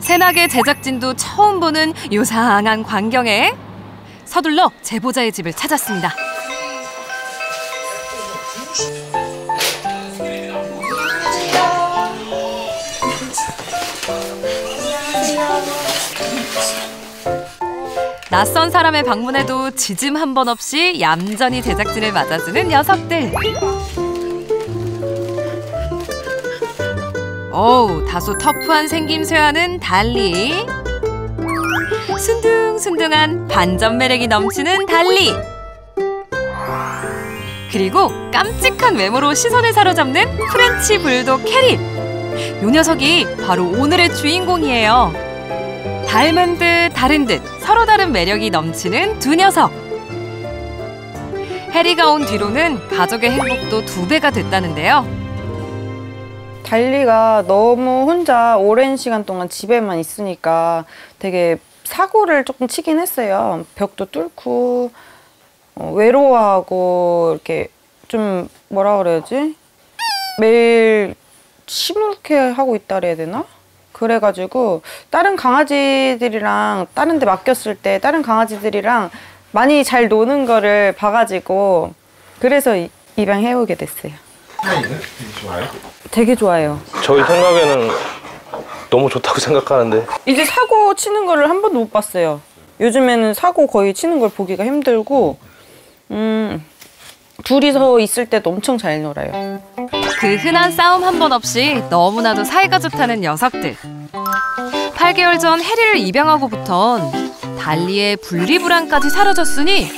새나게 제작진도 처음 보는 요상한 광경에 서둘러 제보자의 집을 찾았습니다. 낯선 사람의 방문에도 지짐 한 번 없이 얌전히 제작진을 맞아주는 녀석들. 어우, 다소 터프한 생김새와는 달리 순둥순둥한 반전 매력이 넘치는 달리. 그리고 깜찍한 외모로 시선을 사로잡는 프렌치 불독 캐리. 요 녀석이 바로 오늘의 주인공이에요. 닮은 듯 다른 듯 서로 다른 매력이 넘치는 두 녀석. 해리가 온 뒤로는 가족의 행복도 2배가 됐다는데요. 달리가 너무 혼자 오랜 시간 동안 집에만 있으니까 되게 사고를 조금 치긴 했어요. 벽도 뚫고 외로워하고 이렇게 좀 뭐라 그래야지? 매일 시무룩해 하고 있다 그래야 되나? 그래가지고 다른 강아지들이랑 다른 데 맡겼을 때 다른 강아지들이랑 많이 잘 노는 거를 봐가지고 그래서 입양해오게 됐어요. 사이는 되게 좋아요? 되게 좋아요. 저희 생각에는 너무 좋다고 생각하는데 이제 사고 치는 거를 한 번도 못 봤어요. 요즘에는 사고 거의 치는 걸 보기가 힘들고 둘이서 있을 때도 엄청 잘 놀아요. 그 흔한 싸움 한 번 없이 너무나도 사이가 좋다는 녀석들. 8개월 전 해리를 입양하고부턴 달리의 분리불안까지 사라졌으니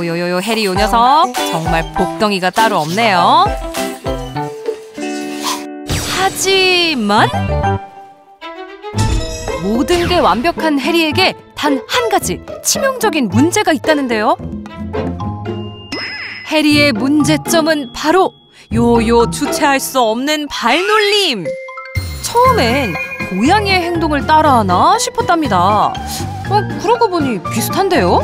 요요요 해리 요 녀석 정말 복덩이가 따로 없네요. 하지만 모든 게 완벽한 해리에게 단 한 가지 치명적인 문제가 있다는데요. 해리의 문제점은 바로 요요 주체할 수 없는 발놀림. 처음엔 고양이의 행동을 따라하나 싶었답니다. 그러고 보니 비슷한데요?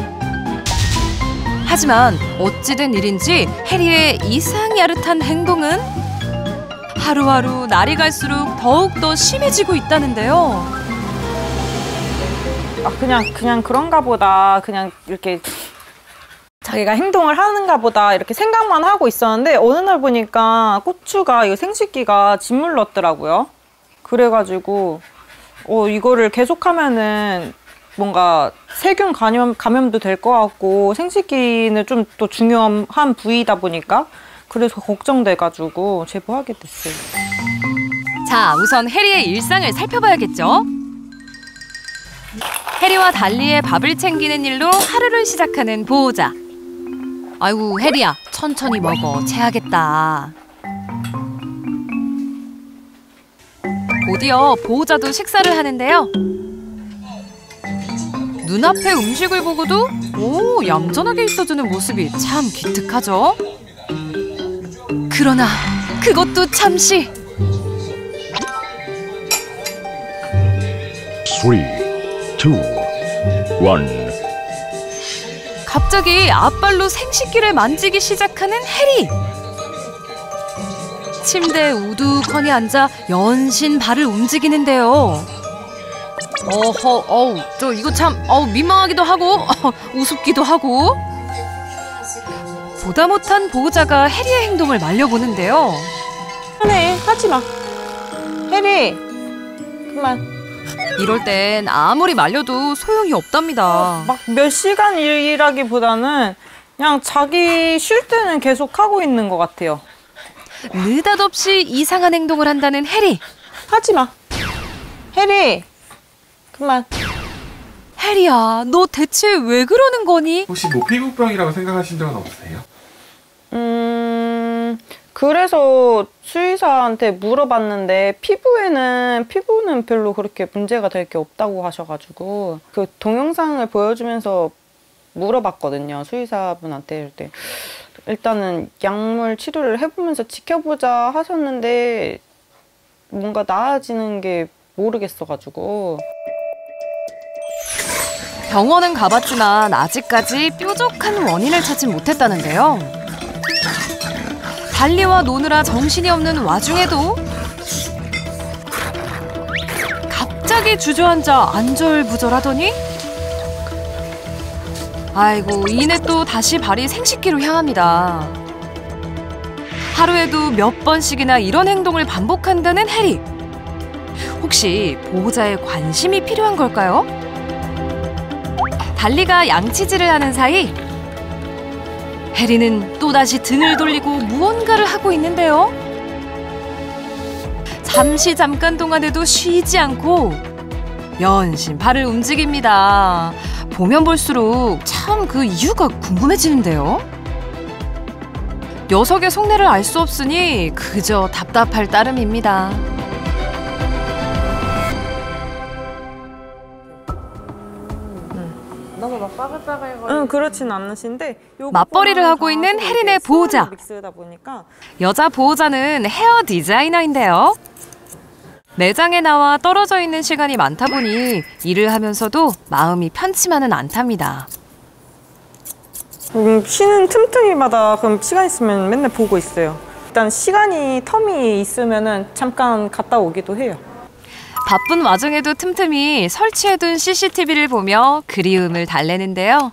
하지만 어찌된 일인지 해리의 이상 야릇한 행동은 하루하루 날이 갈수록 더욱더 심해지고 있다는데요. 그냥 그런가 보다. 그냥 이렇게 자기가 행동을 하는가 보다 이렇게 생각만 하고 있었는데 어느 날 보니까 고추가 이거 생식기가 짓물렀더라고요. 그래가지고 이거를 계속하면은 뭔가 세균 감염도 될 것 같고 생식기는 좀 또 중요한 부위다 보니까 그래서 걱정돼가지고 제보하게 됐어요. 자, 우선 해리의 일상을 살펴봐야겠죠? 해리와 달리의 밥을 챙기는 일로 하루를 시작하는 보호자. 아이고, 해리야, 천천히 먹어. 체하겠다. 곧이어 보호자도 식사를 하는데요. 눈앞에 음식을 보고도 얌전하게 있어주는 모습이 참 기특하죠? 그러나 그것도 잠시. 3, 2, 1. 갑자기 앞발로 생식기를 만지기 시작하는 해리. 침대에 우두커니 앉아 연신 발을 움직이는데요. 저 이거 참 민망하기도 하고 우습기도 하고. 보다 못한 보호자가 해리의 행동을 말려보는데요. 그만해, 하지마. 해리, 그만. 이럴 땐 아무리 말려도 소용이 없답니다. 막 몇 시간 일하기보다는 그냥 자기 쉴 때는 계속 하고 있는 것 같아요. 느닷없이 이상한 행동을 한다는 해리. 하지마. 해리, 그만. 해리야, 너 대체 왜 그러는 거니? 혹시 뭐 피부병이라고 생각하신 적은 없으세요? 그래서 수의사한테 물어봤는데 피부는 별로 그렇게 문제가 될 게 없다고 하셔가지고 그 동영상을 보여주면서 물어봤거든요. 수의사분한테. 이럴 때 일단은 약물 치료를 해보면서 지켜보자 하셨는데 뭔가 나아지는 게 모르겠어가지고. 병원은 가봤지만 아직까지 뾰족한 원인을 찾지 못했다는데요. 달리와 노느라 정신이 없는 와중에도 갑자기 갑자기 주저앉아 안절부절하더니 아이고 이내 또 다시 발이 생식기로 향합니다. 하루에도 몇 번씩이나 이런 행동을 반복한다는 해리. 혹시 보호자의 관심이 필요한 걸까요? 달리가 양치질을 하는 사이 해리는 또다시 등을 돌리고 무언가를 하고 있는데요. 잠깐 동안에도 쉬지 않고 연신 발을 움직입니다. 보면 볼수록 참 그 이유가 궁금해지는데요. 녀석의 속내를 알 수 없으니 그저 답답할 따름입니다. 너무 막 빠글빠글거리는 그렇진 않으신데 맞벌이를 하고 있는 혜린의 보호자. 믹스다 보니까 여자 보호자는 헤어 디자이너인데요. 매장에 나와 떨어져 있는 시간이 많다 보니 일을 하면서도 마음이 편치만은 않답니다. 쉬는 틈틈이마다 그럼 시간 있으면 맨날 보고 있어요. 일단 텀이 있으면은 잠깐 갔다 오기도 해요. 바쁜 와중에도 틈틈이 설치해둔 CCTV를 보며 그리움을 달래는데요.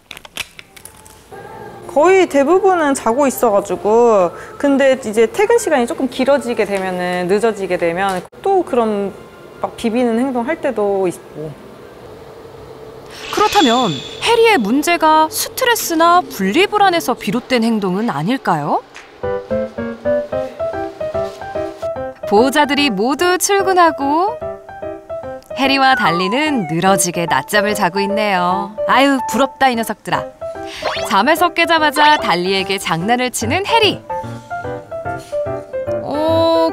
거의 대부분은 자고 있어가지고 근데 이제 퇴근 시간이 조금 길어지게 되면은 늦어지게 되면 또 그런 막 비비는 행동 할 때도 있고. 그렇다면 해리의 문제가 스트레스나 분리불안에서 비롯된 행동은 아닐까요? 보호자들이 모두 출근하고 해리와 달리는 늘어지게 낮잠을 자고 있네요. 아유 부럽다 이 녀석들아. 잠에서 깨자마자 달리에게 장난을 치는 해리.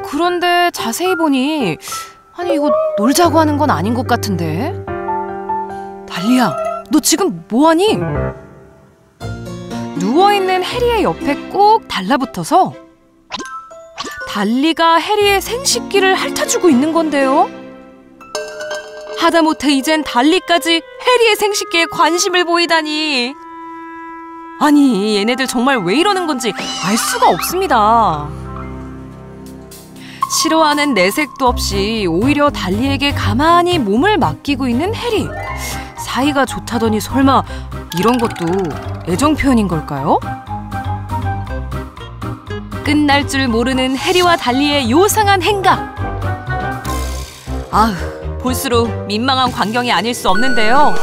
그런데 자세히 보니 아니 이거 놀자고 하는 건 아닌 것 같은데. 달리야, 너 지금 뭐하니? 누워있는 해리의 옆에 꼭 달라붙어서 달리가 해리의 생식기를 핥아주고 있는 건데요. 하다못해 이젠 달리까지 해리의 생식기에 관심을 보이다니. 아니 얘네들 정말 왜 이러는 건지 알 수가 없습니다. 싫어하는 내색도 없이 오히려 달리에게 가만히 몸을 맡기고 있는 해리. 사이가 좋다더니 설마 이런 것도 애정 표현인 걸까요? 끝날 줄 모르는 해리와 달리의 요상한 행각. 아휴, 볼수록 민망한 광경이 아닐 수 없는데요.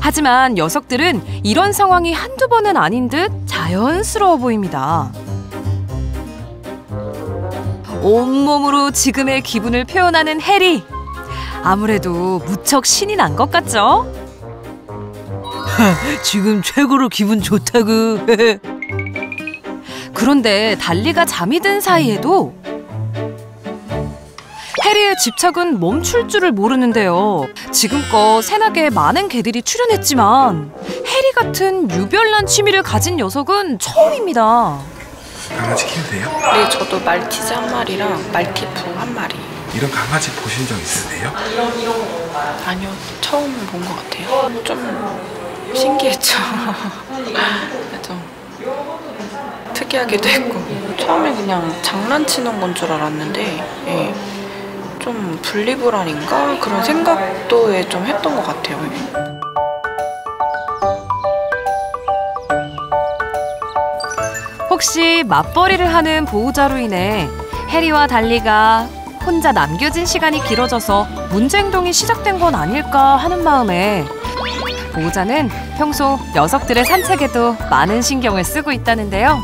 하지만 녀석들은 이런 상황이 한두 번은 아닌 듯 자연스러워 보입니다. 온몸으로 지금의 기분을 표현하는 해리. 아무래도 무척 신이 난 것 같죠? 지금 최고로 기분 좋다구. 그런데 달리가 잠이 든 사이에도 해리의 집착은 멈출 줄을 모르는데요. 지금껏 새나개에 많은 개들이 출연했지만 해리 같은 유별난 취미를 가진 녀석은 처음입니다. 강아지 키우세요? 네, 저도 말티즈 한 마리랑 말티푸 한 마리. 이런 강아지 보신 적 있으세요? 아니요, 처음 본 것 같아요. 좀 신기했죠. 좀 특이하기도 했고. 처음에 그냥 장난치는 건 줄 알았는데 예, 좀 분리불안인가? 그런 생각도 좀 했던 것 같아요. 혹시 맞벌이를 하는 보호자로 인해 해리와 달리가 혼자 남겨진 시간이 길어져서 문제 행동이 시작된 건 아닐까 하는 마음에 보호자는 평소 녀석들의 산책에도 많은 신경을 쓰고 있다는데요.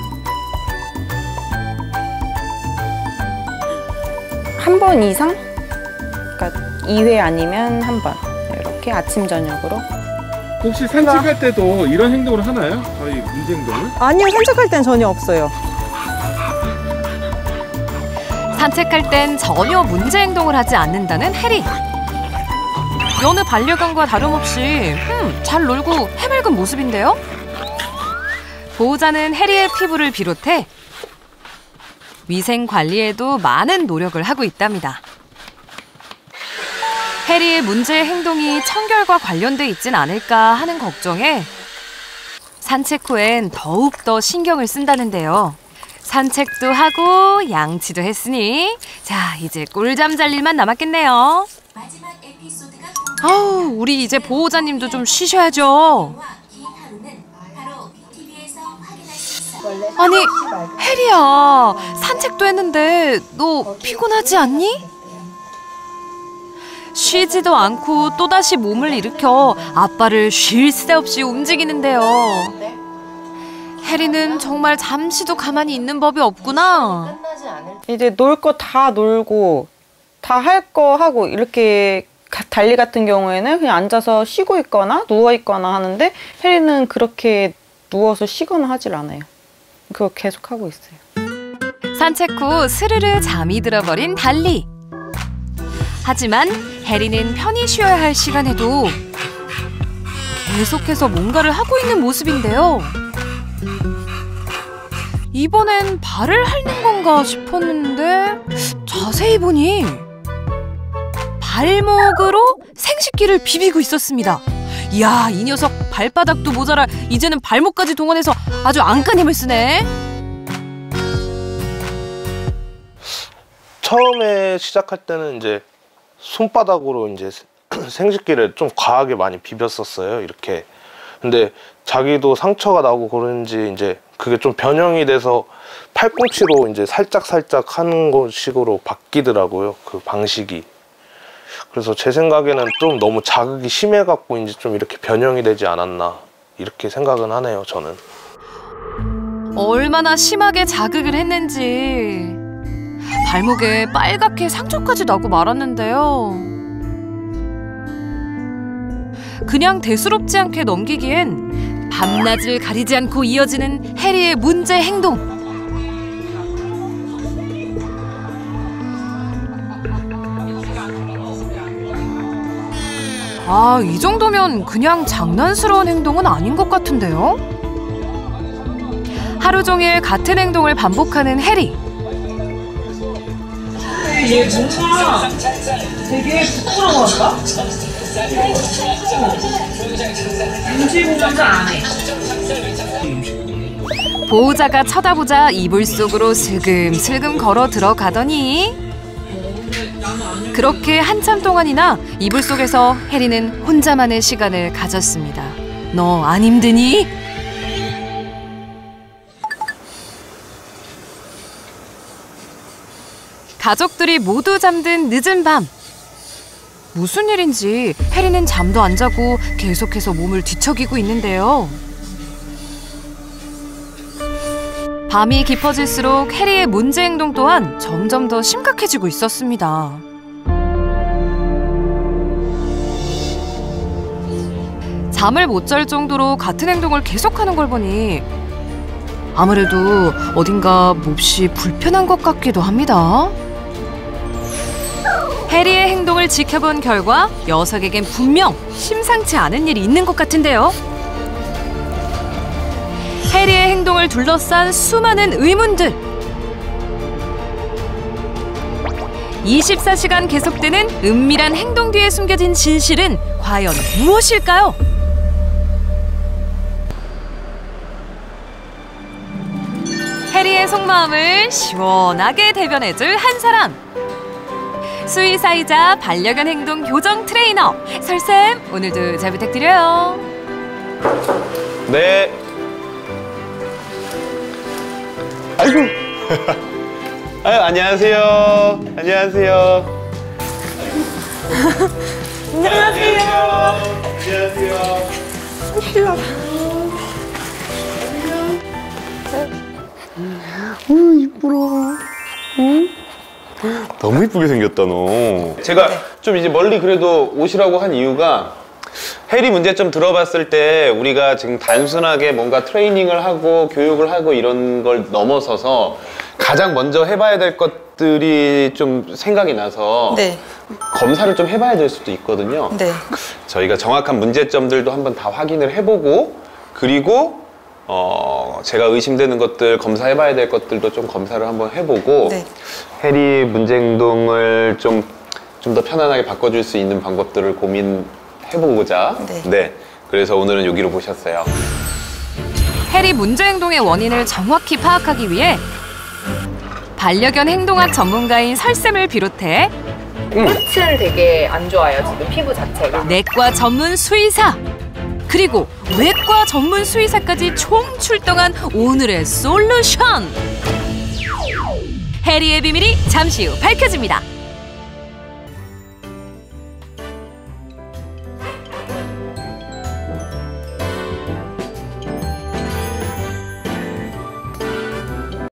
한 번 이상? 그러니까 2회 아니면 한 번. 이렇게 아침 저녁으로. 혹시 산책할 때도 이런 행동을 하나요? 저희 문제 행동을? 아니요, 산책할 땐 전혀 없어요. 산책할 땐 전혀 문제 행동을 하지 않는다는 해리. 여느 반려견과 다름없이 잘 놀고 해맑은 모습인데요. 보호자는 해리의 피부를 비롯해 위생 관리에도 많은 노력을 하고 있답니다. 해리의 문제 행동이 청결과 관련돼 있진 않을까 하는 걱정에 산책 후엔 더욱더 신경을 쓴다는데요. 산책도 하고 양치도 했으니 자, 이제 꿀잠 잘 일만 남았겠네요. 마지막 에피소드가 아우, 우리 이제 보호자님도 좀 쉬셔야죠. 아니, 해리야, 산책도 했는데 너 피곤하지 않니? 쉬지도 않고 또다시 몸을 일으켜 아빠를 쉴 새 없이 움직이는데요. 해리는 정말 잠시도 가만히 있는 법이 없구나. 이제 놀 거 다 놀고 다 할 거 하고 이렇게 달리 같은 경우에는 그냥 앉아서 쉬고 있거나 누워 있거나 하는데 해리는 그렇게 누워서 쉬거나 하질 않아요. 그거 계속 하고 있어요. 산책 후 스르르 잠이 들어버린 달리. 하지만 해리는 편히 쉬어야 할 시간에도 계속해서 뭔가를 하고 있는 모습인데요. 이번엔 발을 핥는 건가 싶었는데 자세히 보니 발목으로 생식기를 비비고 있었습니다. 이야, 이 녀석 발바닥도 모자라 이제는 발목까지 동원해서 아주 안간 힘을 쓰네. 처음에 시작할 때는 이제 손바닥으로 이제 생식기를 좀 과하게 많이 비볐었어요. 이렇게. 근데 자기도 상처가 나고 그런지 이제 그게 좀 변형이 돼서 팔꿈치로 이제 살짝 하는 식으로 바뀌더라고요. 그 방식이. 그래서 제 생각에는 좀 너무 자극이 심해갖고 이제 좀 이렇게 변형이 되지 않았나 이렇게 생각은 하네요, 저는. 얼마나 심하게 자극을 했는지 발목에 빨갛게 상처까지 나고 말았는데요. 그냥 대수롭지 않게 넘기기엔 밤낮을 가리지 않고 이어지는 해리의 문제 행동. 아, 이 정도면 그냥 장난스러운 행동은 아닌 것 같은데요? 하루 종일 같은 행동을 반복하는 해리. 얘 뭔가 되게 부끄러워한다? 음식 공부를 안 해. 보호자가 쳐다보자 이불 속으로 슬금슬금 걸어 들어가더니 그렇게 한참 동안이나 이불 속에서 해리는 혼자만의 시간을 가졌습니다. 너 안 힘드니? 가족들이 모두 잠든 늦은 밤. 무슨 일인지 해리는 잠도 안 자고 계속해서 몸을 뒤척이고 있는데요. 밤이 깊어질수록 해리의 문제 행동 또한 점점 더 심각해지고 있었습니다. 잠을 못 잘 정도로 같은 행동을 계속하는 걸 보니 아무래도 어딘가 몹시 불편한 것 같기도 합니다. 해리의 행동을 지켜본 결과 녀석에겐 분명 심상치 않은 일이 있는 것 같은데요. 해리의 행동을 둘러싼 수많은 의문들. 24시간 계속되는 은밀한 행동 뒤에 숨겨진 진실은 과연 무엇일까요? 해리의 속마음을 시원하게 대변해줄 한 사람. 수의사이자 반려견 행동 교정 트레이너 설쌤, 오늘도 잘 부탁드려요. 네. 아이고. 아유, 안녕하세요. 안녕하세요. 안녕하세요. 안녕하세요. 이쁘라. 응? 너무 이쁘게 생겼다, 너. 제가 좀 이제 멀리 그래도 오시라고 한 이유가 해리 문제점 들어봤을 때 우리가 지금 단순하게 뭔가 트레이닝을 하고 교육을 하고 이런 걸 넘어서서 가장 먼저 해봐야 될 것들이 좀 생각이 나서 네. 검사를 좀 해봐야 될 수도 있거든요. 네. 저희가 정확한 문제점들도 한번 다 확인을 해보고, 그리고 제가 의심되는 것들, 검사해봐야 될 것들도 좀 검사를 한번 해보고, 네. 해리 문제 행동을 좀 더 편안하게 바꿔줄 수 있는 방법들을 고민해보고자. 네. 그래서 오늘은 여기로 모셨어요. 해리 문제 행동의 원인을 정확히 파악하기 위해 반려견 행동학 전문가인 설쌤을 비롯해 끝은 되게 안 좋아요, 지금 피부 자체가. 내과 전문 수의사 그리고 외과 전문 수의사까지 총 출동한 오늘의 솔루션. 해리의 비밀이 잠시 후 밝혀집니다.